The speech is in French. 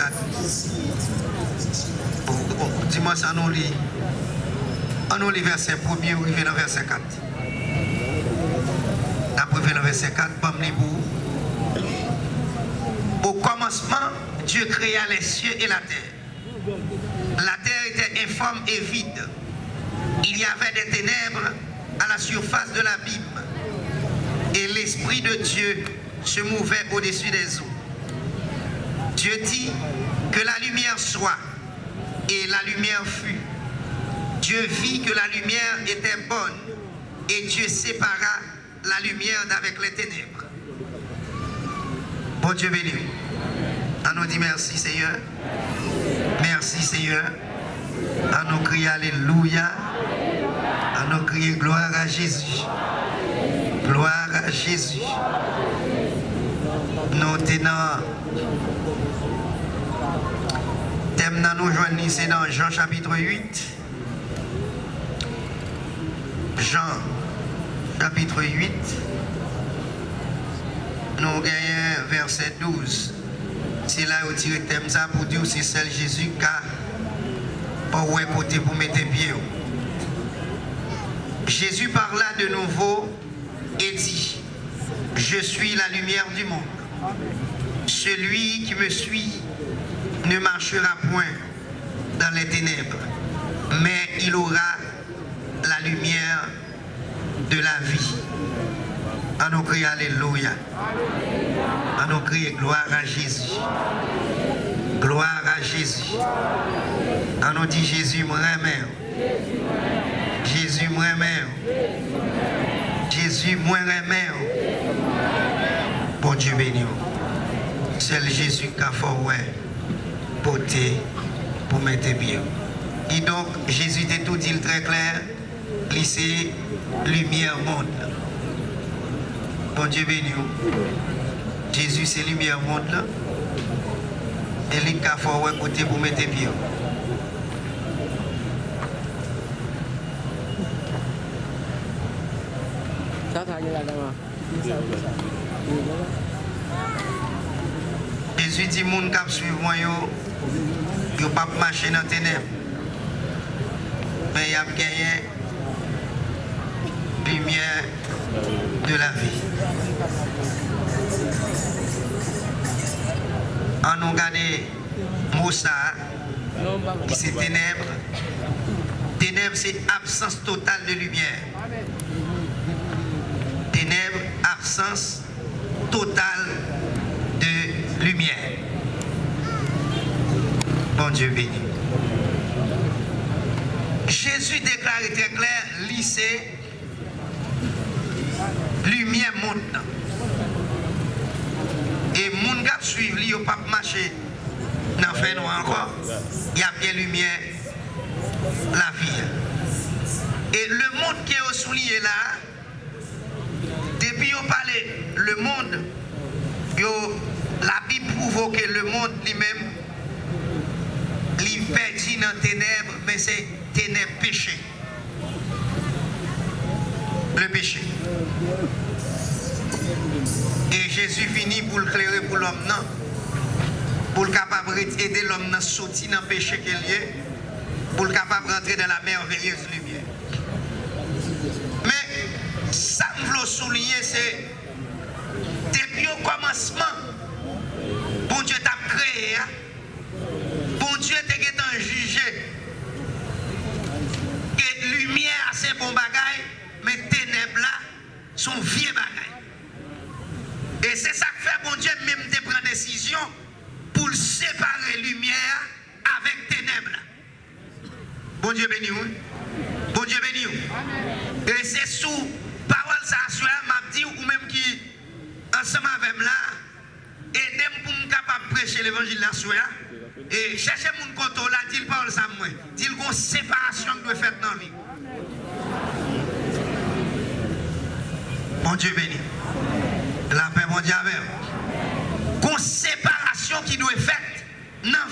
4. Dis-moi ça, on lit verset 1er, on arrive dans verset 4. Après le verset 4, au commencement, Dieu créa les cieux et la terre. La terre était informe et vide. Il y avait des ténèbres à la surface de l'abîme. Et l'Esprit de Dieu se mouvait au-dessus des eaux. Dieu dit que la lumière soit, et la lumière fut. Dieu vit que la lumière était bonne, et Dieu sépara la lumière d'avec les ténèbres. Bon Dieu béni. On nous dit merci Seigneur. Merci Seigneur. On nous crie Alléluia. On nous crie gloire à Jésus. Gloire à Jésus. Nous tenons. Thème dans nous joignons, c'est dans Jean chapitre 8. Jean chapitre 8. Nous gagnons verset 12. C'est là où on tire le thème ça pour dire que c'est seul Jésus qui a pas côté pour mettre pied. Jésus parla de nouveau et dit, je suis la lumière du monde. Celui qui me suit ne marchera point dans les ténèbres, mais il aura la lumière de la vie. On nous crie Alléluia. On nous crie gloire à Jésus. Gloire à Jésus. On nous dit Jésus moi remet. Jésus moi remet. Jésus moi remet. Bon Dieu béni. C'est le Jésus qui a fait porter pour mettre bien. Et donc Jésus t'a tout dit très clair. C'est lumière monde. Bon Dieu béni. Jésus c'est lumière monde là. Et il a fait côté pour mettre bien. Jésus dit moun k'ap suivre moi yo pas marcher dans ténèbres. Mais y a gagné lumière de la vie. On nous regarde Moussa, qui c'est ténèbres. Ténèbres, c'est absence totale de lumière. Ténèbres, absence totale de lumière. Bon Dieu béni. Jésus déclare très clair, lycée, lumière monte. Et moun gap suivre li yo pas marcher dans fait noir encore. Il y a bien lumière la vie. Et le monde qui est souligné là, depuis on parlait le monde, la Bible prouve que le monde lui-même il perdu dans les ténèbres, mais c'est ténèbres péché. Le péché. Et Jésus finit pour le clairer pour l'homme, non? Pour le capable d'aider l'homme à sortir dans le péché qu'il est, pour le capable de rentrer dans la merveilleuse lumière. Mais ça que je veux souligner, c'est depuis au commencement, bon Dieu t'a créé, bon Dieu t'a jugé que lumière c'est bon bagaille, mais ténèbres là sont vieux bagaille. Et c'est ça que fait bon Dieu même de prendre décision pour séparer lumière avec ténèbres. Bon Dieu béni, oui. Bon Dieu béni. Et c'est sous parole ça m'a dit ou même qui ensemble avec là aidez-moi pour me capable prêcher l'évangile là soir et chercher mon contrôle là dit parole ça moi. Dit qu'on séparation qui doit faire dans la vie. Bon Dieu béni. La paix mondiale avec. Qu'on séparation qui doit être faite dans